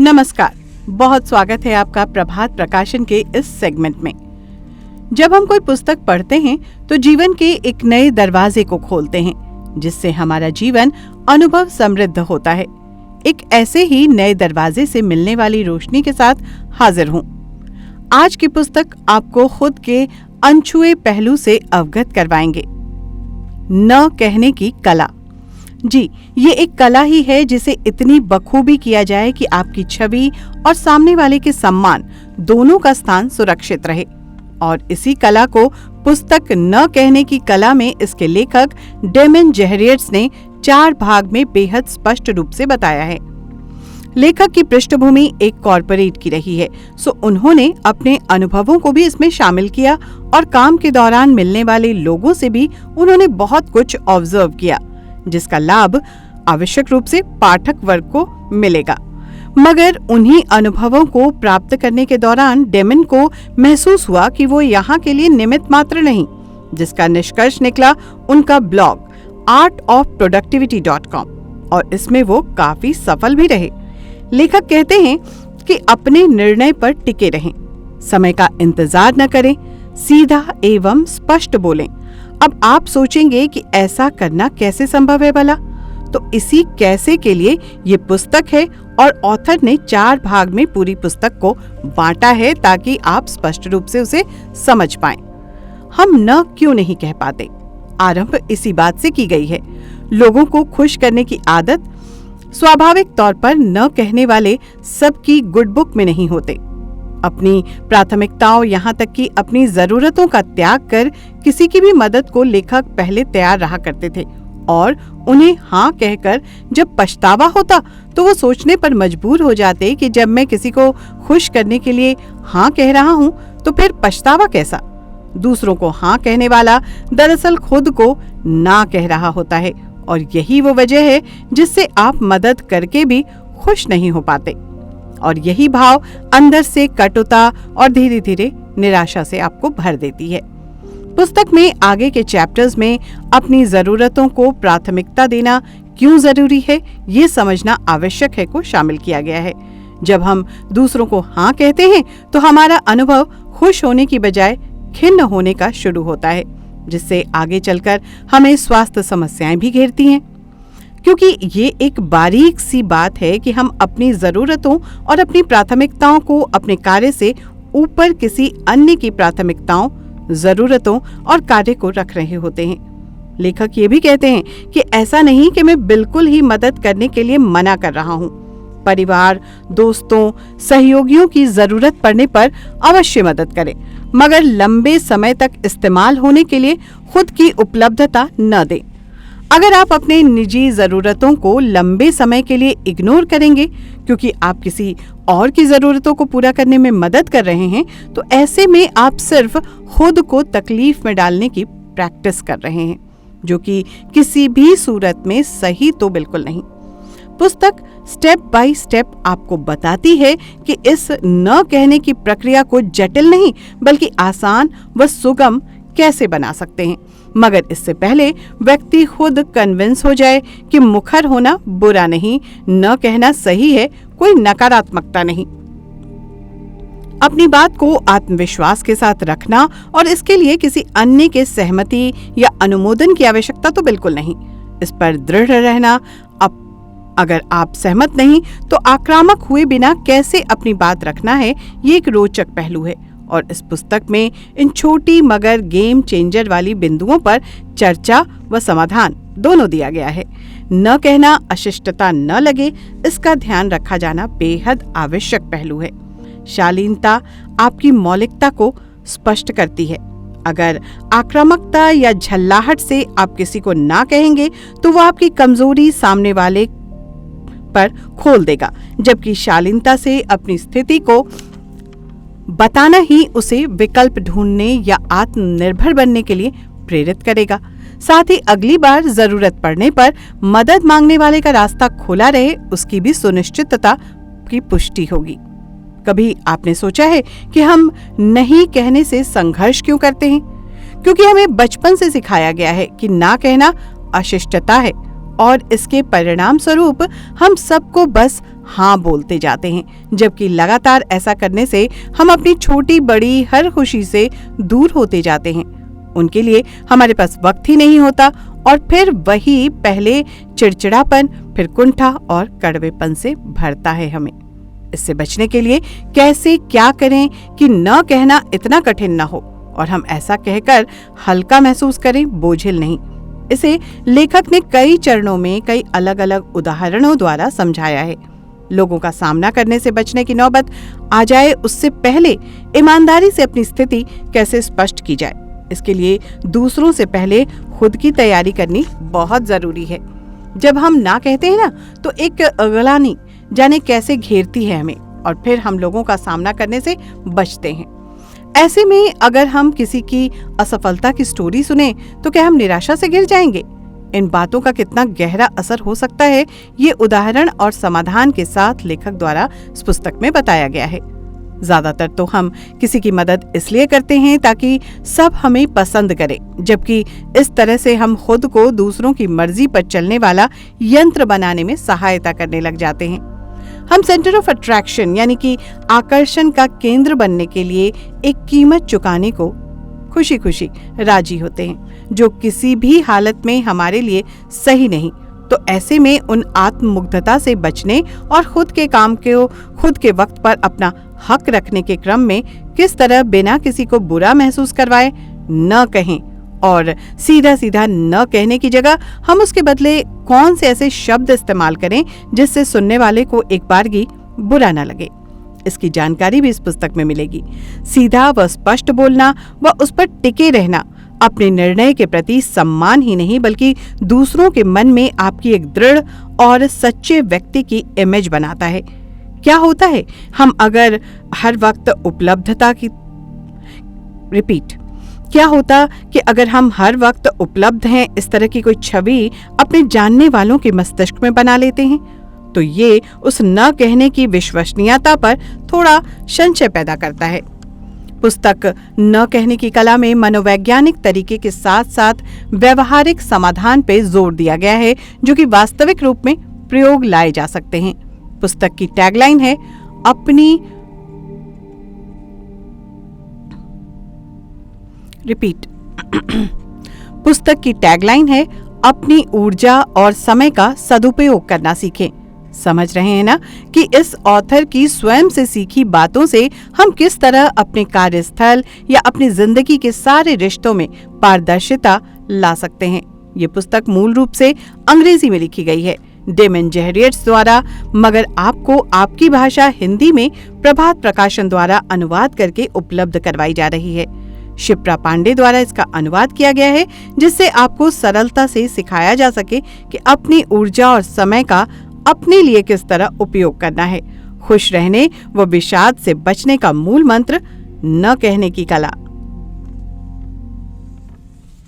नमस्कार, बहुत स्वागत है आपका प्रभात प्रकाशन के इस सेगमेंट में। जब हम कोई पुस्तक पढ़ते हैं तो जीवन के एक नए दरवाजे को खोलते हैं, जिससे हमारा जीवन अनुभव समृद्ध होता है। एक ऐसे ही नए दरवाजे से मिलने वाली रोशनी के साथ हाजिर हूँ। आज की पुस्तक आपको खुद के अनछुए पहलू से अवगत करवाएंगे। न कहने की कला। जी, ये एक कला ही है जिसे इतनी बखूबी किया जाए कि आपकी छवि और सामने वाले के सम्मान दोनों का स्थान सुरक्षित रहे। और इसी कला को पुस्तक न कहने की कला में इसके लेखक डेमन जेहरियट्स ने 4 भाग में बेहद स्पष्ट रूप से बताया है। लेखक की पृष्ठभूमि एक कॉरपोरेट की रही है, सो उन्होंने अपने अनुभवों को भी इसमें शामिल किया और काम के दौरान मिलने वाले लोगों से भी उन्होंने बहुत कुछ ऑब्जर्व किया, जिसका लाभ आवश्यक रूप से पाठक वर्ग को मिलेगा। मगर उन्हीं अनुभवों को प्राप्त करने के दौरान डेमन को महसूस हुआ कि वो यहाँ के लिए निमित्त मात्र नहीं, जिसका निष्कर्ष निकला उनका ब्लॉग artofproductivity.com, और इसमें वो काफी सफल भी रहे। लेखक कहते हैं कि अपने निर्णय पर टिके रहें, समय का इंतजार न करें, सीधा एवं स्पष्ट बोलें। अब आप सोचेंगे कि ऐसा करना कैसे संभव है भला? तो इसी कैसे के लिए ये पुस्तक है और ऑथर ने 4 भाग में पूरी पुस्तक को बांटा है ताकि आप स्पष्ट रूप से उसे समझ पाएं। हम न क्यों नहीं कह पाते? आरंभ इसी बात से की गई है। लोगों को खुश करने की आदत स्वाभाविक तौर पर न कहने वाले सबकी गुड बुक में नहीं होते। अपनी प्राथमिकताओं, यहाँ तक कि अपनी जरूरतों का त्याग कर किसी की भी मदद को लेखक पहले तैयार रहा करते थे, और उन्हें हाँ कहकर जब पछतावा होता तो वो सोचने पर मजबूर हो जाते कि जब मैं किसी को खुश करने के लिए हाँ कह रहा हूँ तो फिर पछतावा कैसा? दूसरों को हाँ कहने वाला दरअसल खुद को ना कह रहा होता है, और यही वो वजह है जिससे आप मदद करके भी खुश नहीं हो पाते। और यही भाव अंदर से कटुता और धीरे धीरे निराशा से आपको भर देती है। पुस्तक में आगे के चैप्टर्स में अपनी जरूरतों को प्राथमिकता देना क्यों जरूरी है, ये समझना आवश्यक है को शामिल किया गया है। जब हम दूसरों को हाँ कहते हैं तो हमारा अनुभव खुश होने की बजाय खिन्न होने का शुरू होता है, जिससे आगे चलकर हमें स्वास्थ्य समस्याएं भी घेरती हैं। क्योंकि ये एक बारीक सी बात है कि हम अपनी जरूरतों और अपनी प्राथमिकताओं को अपने कार्य से ऊपर किसी अन्य की प्राथमिकताओं, जरूरतों और कार्य को रख रहे होते हैं। लेखक ये भी कहते हैं कि ऐसा नहीं कि मैं बिल्कुल ही मदद करने के लिए मना कर रहा हूँ। परिवार, दोस्तों, सहयोगियों की जरूरत पड़ने पर अवश्य मदद करें, मगर लंबे समय तक इस्तेमाल होने के लिए खुद की उपलब्धता न दें। अगर आप अपने निजी जरूरतों को लंबे समय के लिए इग्नोर करेंगे क्योंकि आप किसी और की जरूरतों को पूरा करने में मदद कर रहे हैं, तो ऐसे में आप सिर्फ खुद को तकलीफ में डालने की प्रैक्टिस कर रहे हैं, जो कि किसी भी सूरत में सही तो बिल्कुल नहीं। पुस्तक स्टेप बाय स्टेप आपको बताती है कि इस न कहने की प्रक्रिया को जटिल नहीं बल्कि आसान व सुगम कैसे बना सकते हैं, मगर इससे पहले व्यक्ति खुद कन्विंस हो जाए कि मुखर होना बुरा नहीं, न कहना सही है, कोई नकारात्मकता नहीं। अपनी बात को आत्मविश्वास के साथ रखना और इसके लिए किसी अन्य के सहमति या अनुमोदन की आवश्यकता तो बिल्कुल नहीं। इस पर दृढ़ रहना। अगर आप सहमत नहीं तो आक्रामक हुए बिना कैसे अपनी बात रखना है, ये एक रोचक पहलू है। और इस पुस्तक में इन छोटी मगर गेम चेंजर वाली बिंदुओं पर चर्चा व समाधान दोनों दिया गया है। न कहना अशिष्टता न लगे, इसका ध्यान रखा जाना बेहद आवश्यक पहलू है। शालीनता आपकी मौलिकता को स्पष्ट करती है। अगर आक्रामकता या झल्लाहट से आप किसी को ना कहेंगे तो वो आपकी कमजोरी सामने वाले पर खोल देगा, जबकि शालीनता से अपनी स्थिति को बताना ही उसे विकल्प ढूंढने या आत्मनिर्भर बनने के लिए प्रेरित करेगा। साथ ही अगली बार जरूरत पड़ने पर मदद मांगने वाले का रास्ता खुला रहे, उसकी भी सुनिश्चितता की पुष्टि होगी। कभी आपने सोचा है कि हम नहीं कहने से संघर्ष क्यों करते हैं? क्योंकि हमें बचपन से सिखाया गया है कि ना कहना अशिष्टता है, और इसके परिणाम स्वरूप हम सबको बस हाँ बोलते जाते हैं, जबकि लगातार ऐसा करने से हम अपनी छोटी बड़ी हर खुशी से दूर होते जाते हैं। उनके लिए हमारे पास वक्त ही नहीं होता और फिर वही पहले चिड़चिड़ापन, फिर कुंठा और कड़वेपन से भरता है हमें। इससे बचने के लिए कैसे क्या करें कि न कहना इतना कठिन न हो और हम ऐसा कहकर हल्का महसूस करें, बोझिल नहीं। इसे लेखक ने कई चरणों में कई अलग अलग उदाहरणों द्वारा समझाया है। लोगों का सामना करने से बचने की नौबत आ जाए उससे पहले ईमानदारी से अपनी स्थिति कैसे स्पष्ट की जाए, इसके लिए दूसरों से पहले खुद की तैयारी करनी बहुत जरूरी है। जब हम ना कहते हैं ना तो एक अगलानी जाने कैसे घेरती है हमें और फिर हम लोगों का सामना करने से बचते हैं। ऐसे में अगर हम किसी की असफलता की स्टोरी सुने तो क्या हम निराशा से घिर जाएंगे? इन बातों का कितना गहरा असर हो सकता है, ये उदाहरण और समाधान के साथ लेखक द्वारा इस पुस्तक में बताया गया है। ज्यादातर तो हम किसी की मदद इसलिए करते हैं ताकि सब हमें पसंद करें, जबकि इस तरह से हम खुद को दूसरों की मर्जी पर चलने वाला यंत्र बनाने में सहायता करने लग जाते हैं। हम सेंटर ऑफ अट्रैक्शन यानी कि आकर्षण का केंद्र बनने के लिए एक कीमत चुकाने को खुशी खुशी राजी होते हैं, जो किसी भी हालत में हमारे लिए सही नहीं। तो ऐसे में उन आत्ममुग्धता से बचने और खुद के काम को खुद के वक्त पर अपना हक रखने के क्रम में किस तरह बिना किसी को बुरा महसूस करवाए न कहें और सीधा सीधा न कहने की जगह हम उसके बदले कौन से ऐसे शब्द इस्तेमाल करें जिससे सुनने वाले को एक बारगी बुरा न लगे, इसकी जानकारी भी इस पुस्तक में मिलेगी। सीधा व स्पष्ट बोलना व उस पर टिके रहना अपने निर्णय के प्रति सम्मान ही नहीं बल्कि दूसरों के मन में आपकी एक दृढ़ और सच्चे व्यक्ति की इमेज बनाता है। क्या होता है हम अगर हर वक्त उपलब्धता की क्या होता कि अगर हम हर वक्त उपलब्ध हैं इस तरह की कोई छवि अपने जानने वालों के मस्तिष्क में बना लेते हैं तो ये उस न कहने की विश्वसनीयता पर थोड़ा संशय पैदा करता है। पुस्तक न कहने की कला में मनोवैज्ञानिक तरीके के साथ साथ व्यवहारिक समाधान पे जोर दिया गया है जो कि वास्तविक रूप में प्रयोग लाए जा सकते हैं। पुस्तक की टैगलाइन है पुस्तक की टैगलाइन है अपनी ऊर्जा और समय का सदुपयोग करना सीखें। समझ रहे हैं ना कि इस ऑथर की स्वयं से सीखी बातों से हम किस तरह अपने कार्यस्थल या अपनी जिंदगी के सारे रिश्तों में पारदर्शिता ला सकते हैं। ये पुस्तक मूल रूप से अंग्रेजी में लिखी गई है डेमन जेहरियट्स द्वारा, मगर आपको आपकी भाषा हिंदी में प्रभात प्रकाशन द्वारा अनुवाद करके उपलब्ध करवाई जा रही है। शिप्रा पांडे द्वारा इसका अनुवाद किया गया है जिससे आपको सरलता से सिखाया जा सके कि अपनी ऊर्जा और समय का अपने लिए किस तरह उपयोग करना है। खुश रहने व विषाद से बचने का मूल मंत्र न कहने की कला।